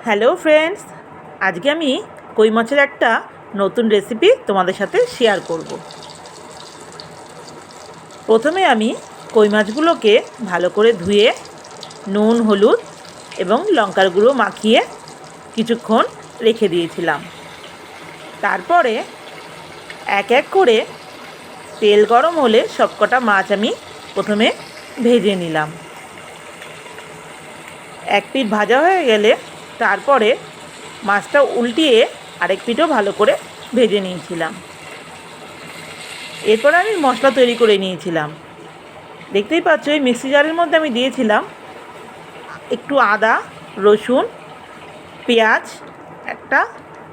Hello friends, আজকে আমি কই মাছের একটা নতুন রেসিপি তোমাদের সাথে শেয়ার করব। প্রথমে আমি কই মাছগুলোকে ভালো করে ধুয়ে নুন, হলুদ এবং লঙ্কার গুঁড়ো মাখিয়ে কিছুক্ষণ রেখে দিয়েছিলাম। তারপরে এক এক করে তেল গরম হলে সবকটা মাছ আমি প্রথমে ভেজে নিলাম। এক পিঠ ভাজা হয়ে গেলে তারপরে মাছটা উল্টিয়ে আরেক পিঠও ভালো করে ভেজে নিয়েছিলাম। এরপর আমি মশলা তৈরি করে নিয়েছিলাম। দেখতেই পাচ্ছ, এই মিক্সি জারের মধ্যে আমি দিয়েছিলাম একটু আদা, রসুন, পেঁয়াজ, একটা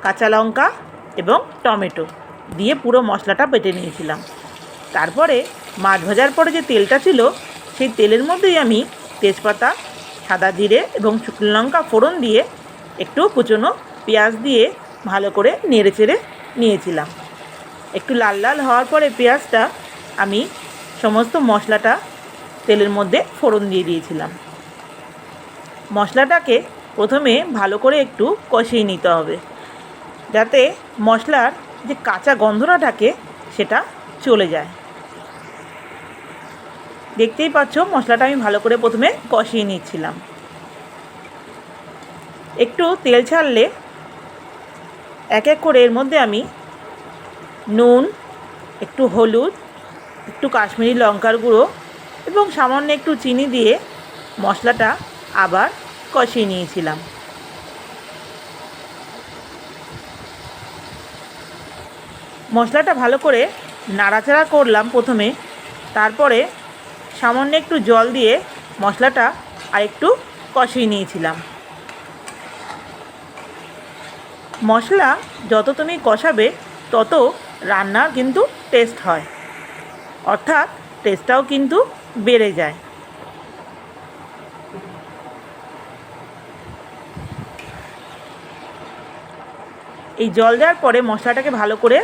কাঁচা লঙ্কা এবং টমেটো দিয়ে পুরো মশলাটা বেটে নিয়েছিলাম। তারপরে মাছ ভাজার পরে যে তেলটা ছিল সেই তেলের মধ্যেই আমি তেজপাতা, সাদা জিরে এবং শুকনো লঙ্কা ফোড়ন দিয়ে একটু কুচনো পেঁয়াজ দিয়ে ভালো করে নেড়ে চেড়ে নিয়েছিলাম। একটু লাল লাল হওয়ার পরে পেঁয়াজটা আমি সমস্ত মশলাটা তেলের মধ্যে ফোড়ন দিয়ে দিয়েছিলাম। মশলাটাকে প্রথমে ভালো করে একটু কষিয়ে নিতে হবে, যাতে মশলার যে কাঁচা গন্ধটা থাকে সেটা চলে যায়। দেখতেই পাচ্ছ, মশলাটা আমি ভালো করে প্রথমে কষিয়ে নিচ্ছিলাম। একটু তেল ছাড়লে এক এক করে এর মধ্যে আমি নুন, একটু হলুদ, একটু কাশ্মীরি লঙ্কার গুঁড়ো এবং সামান্য একটু চিনি দিয়ে মশলাটা আবার কষিয়ে নিয়েছিলাম। মশলাটা ভালো করে নাড়াচাড়া করলাম প্রথমে, তারপরে সামান্য একটু জল দিয়ে মশলাটা আরেকটু কষিয়ে নিয়েছিলাম। মশলা যত তুমি কষাবে তত রান্নার কিন্তু টেস্ট হয়, অর্থাৎ টেস্টটাও কিন্তু বেড়ে যায়। এই জল দেওয়ার পরে মশলাটাকে ভালো করে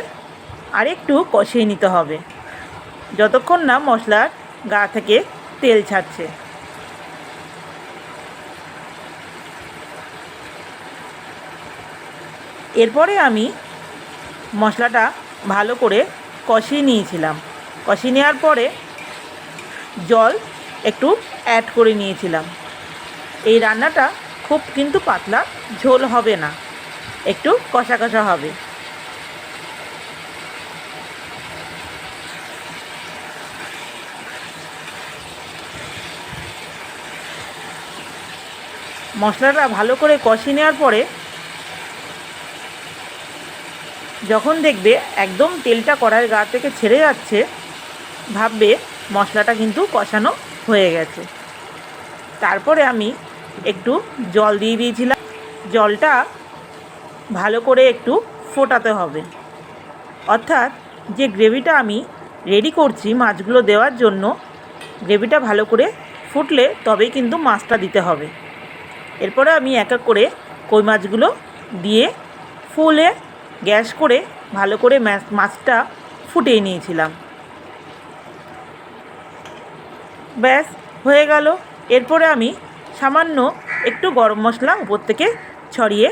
আরেকটু কষিয়ে নিতে হবে, যতক্ষণ না মশলার গা থেকে তেল ছাড়ছে। এরপরে আমি মশলাটা ভালো করে কষিয়ে নিয়েছিলাম। কষিয়ে নেওয়ার পরে জল একটু অ্যাড করে নিয়েছিলাম। এই রান্নাটা খুব কিন্তু পাতলা ঝোল হবে না, একটু কষা কষা হবে। মশলাটা ভালো করে কষিয়ে নেওয়ার পরে যখন দেখবে একদম তেলটা কড়াইয়ের গা থেকে ছেড়ে যাচ্ছে, ভাববে মশলাটা কিন্তু কষানো হয়ে গেছে। তারপরে আমি একটু জল দিয়ে দিয়েছিলাম। জলটা ভালো করে একটু ফোটাতে হবে, অর্থাৎ যে গ্রেভিটা আমি রেডি করছি মাছগুলো দেওয়ার জন্য, গ্রেভিটা ভালো করে ফুটলে তবেই কিন্তু মাছটা দিতে হবে। এরপরে আমি এক এক করে কই মাছগুলো দিয়ে ফুলে গ্যাস করে ভালো করে মাছটা ফুটিয়ে নিয়েছিলাম। ব্যাস হয়ে গেল। এরপরে আমি সামান্য একটু গরম মশলা উপর থেকে ছড়িয়ে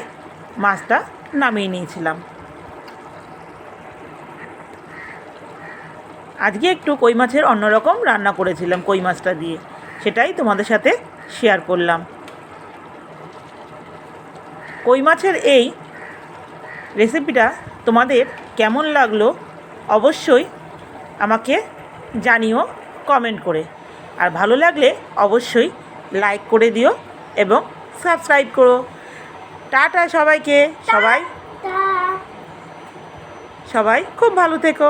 মাছটা নামিয়ে নিয়েছিলাম। আজকে একটু কই মাছের অন্যরকম রান্না করেছিলাম কই মাছটা দিয়ে, সেটাই তোমাদের সাথে শেয়ার করলাম। কই মাছের এই রেসিপিটা তোমাদের কেমন লাগলো অবশ্যই আমাকে জানিও কমেন্ট করে। আর ভালো লাগলে অবশ্যই লাইক করে দিও এবং সাবস্ক্রাইব করো। টাটা সবাইকে। সবাই খুব ভালো থেকো।